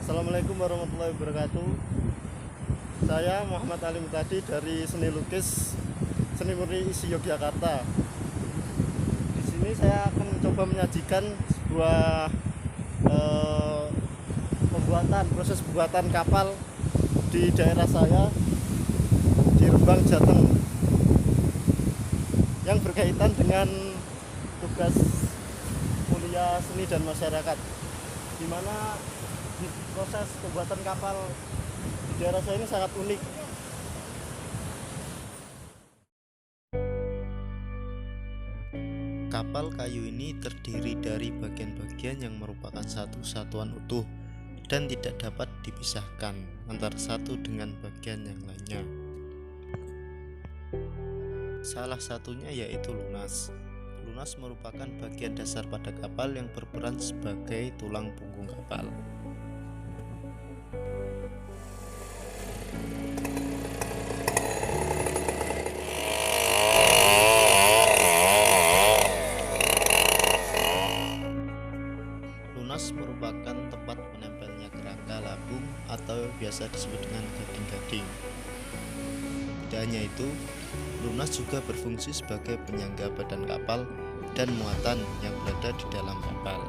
Assalamualaikum warahmatullahi wabarakatuh. Saya Muhammad Ali Mutadi dari Seni Lukis Seni Murni Isi Yogyakarta. Di sini saya akan mencoba menyajikan sebuah proses pembuatan kapal di daerah saya di Rembang, Jateng, yang berkaitan dengan tugas kuliah seni dan masyarakat, di mana proses pembuatan kapal di daerah saya ini sangat unik. Kapal kayu ini terdiri dari bagian-bagian yang merupakan satu satuan utuh dan tidak dapat dipisahkan antara satu dengan bagian yang lainnya. Salah satunya yaitu lunas. Lunas merupakan bagian dasar pada kapal yang berperan sebagai tulang punggung kapal. Lunas merupakan tempat menempelnya kerangka lambung atau biasa disebut dengan gading-gading. Tidak hanya itu, lunas juga berfungsi sebagai penyangga badan kapal dan muatan yang berada di dalam kapal.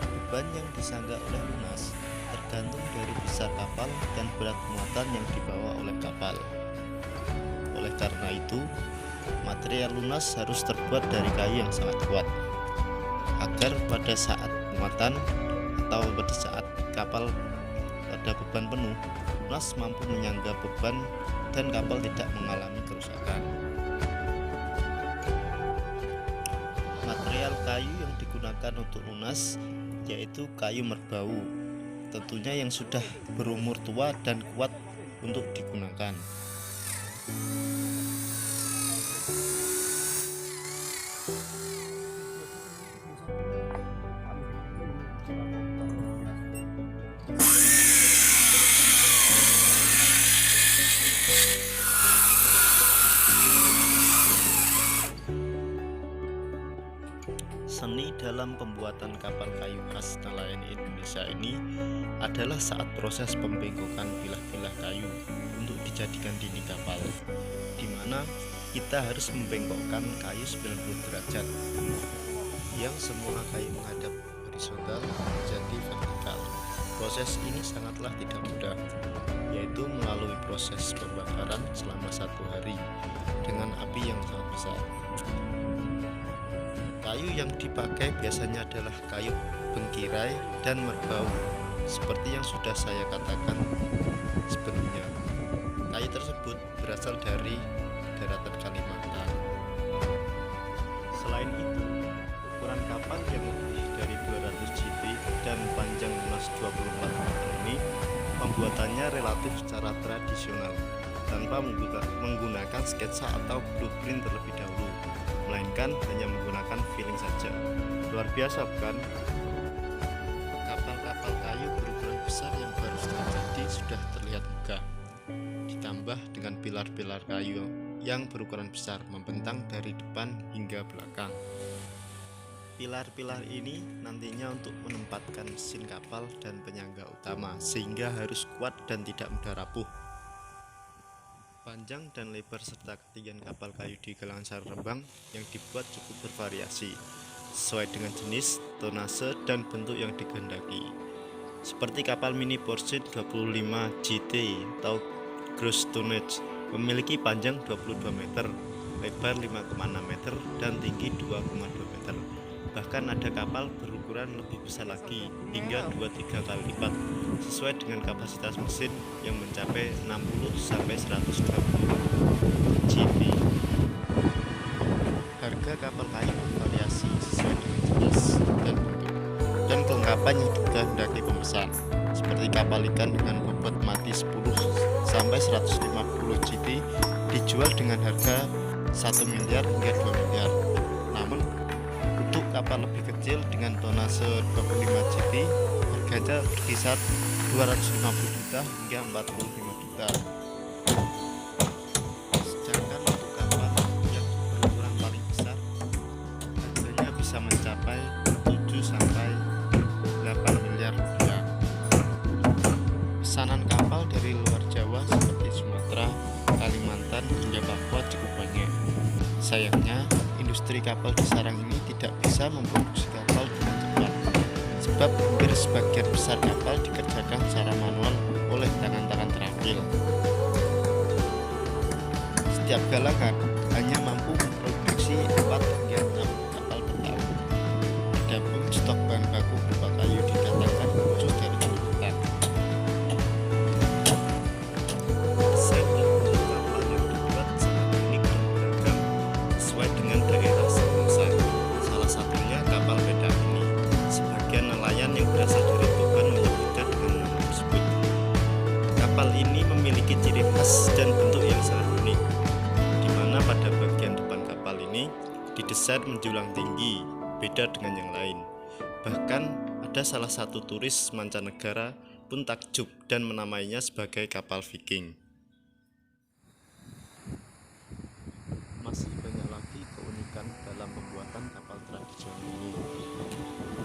Beban yang disangga oleh lunas tergantung dari besar kapal dan berat muatan yang dibawa oleh kapal. Oleh karena itu, material lunas harus terbuat dari kayu yang sangat kuat, agar pada saat muatan atau pada saat kapal ada beban penuh, lunas mampu menyangga beban dan kapal tidak mengalami kerusakan. Material kayu yang digunakan untuk lunas yaitu kayu merbau, tentunya yang sudah berumur tua dan kuat untuk digunakan. Seni dalam pembuatan kapal kayu khas nelayan Indonesia ini adalah saat proses pembengkokan bilah-bilah kayu untuk dijadikan dinding kapal, di mana kita harus membengkokkan kayu 90 derajat, yang semua kayu menghadap horizontal menjadi vertikal. Proses ini sangatlah tidak mudah, yaitu melalui proses pembakaran selama 1 hari dengan api yang sangat besar. Kayu yang dipakai biasanya adalah kayu bengkirai dan merbau, seperti yang sudah saya katakan sebelumnya. Kayu tersebut berasal dari daratan Kalimantan. Selain itu, ukuran kapal yang lebih dari 200 GT dan panjang lunas 24 meter ini pembuatannya relatif secara tradisional, tanpa menggunakan sketsa atau blueprint terlebih dahulu, melainkan hanya menggunakan feeling saja. Luar biasa bukan? Kapal-kapal kayu berukuran besar yang baru terjadi sudah terlihat megah, ditambah dengan pilar-pilar kayu yang berukuran besar membentang dari depan hingga belakang. Pilar-pilar ini nantinya untuk menempatkan mesin kapal dan penyangga utama, sehingga harus kuat dan tidak mudah rapuh. Panjang dan lebar serta ketinggian kapal kayu di Galangan Sari Rembang yang dibuat cukup bervariasi sesuai dengan jenis, tonase, dan bentuk yang dikehendaki. Seperti kapal mini Porcine 25 GT atau Gross Tonnage memiliki panjang 22 meter, lebar 5,6 meter, dan tinggi 2,2 meter. Bahkan ada kapal berukuran lebih besar lagi hingga 2-3 kali lipat sesuai dengan kapasitas mesin yang mencapai 60-120 GP. Harga kapal kayu bervariasi sesuai dengan jenis dan bentuk dan kelengkapan yang dikehendaki pemesan, seperti kapal ikan dengan bobot mati 10-150 GT dijual dengan harga 1 miliar hingga 2 miliar. Namun untuk kapal lebih kecil dengan tonase 25 GT harganya berkisar 250 juta hingga 45 juta. Sedangkan untuk kapal yang berukuran paling besar harganya bisa mencapai 7 sampai 8 Sayangnya, industri kapal di Sarang ini tidak bisa memproduksi kapal dengan cepat, sebab hampir sebagian besar kapal dikerjakan secara manual oleh tangan-tangan terampil. Setiap galangan hanya mampu memproduksi 4 hingga 6 kapal per tahun. Adapun stok bahan baku berupa kayu didatangkan khusus dari Jepang. Desain dan bentuk kapal yang dibuat sangat unik dan beragam sesuai dengan daerah sebangsa. Salah satunya kapal peda ini. Sebagian nelayan yang berasal dari Tuban menyebutnya dengan nama tersebut. Kapal ini memiliki ciri khas dan bentuk yang sangat unik, di mana pada bagian depan kapal ini didesain menjulang tinggi, beda dengan yang lain. Bahkan ada salah satu turis mancanegara pun takjub dan menamainya sebagai kapal Viking. Masih banyak lagi keunikan dalam pembuatan kapal tradisional ini.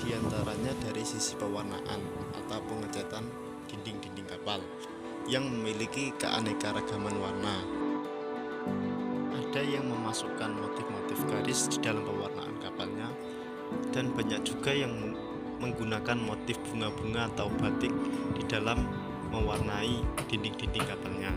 Di antaranya dari sisi pewarnaan atau pengecatan dinding-dinding kapal yang memiliki keanekaragaman warna. Ada yang memasukkan motif-motif garis di dalam pewarnaan kapalnya, dan banyak juga yang menggunakan motif bunga-bunga atau batik di dalam mewarnai dinding-dinding kapalnya.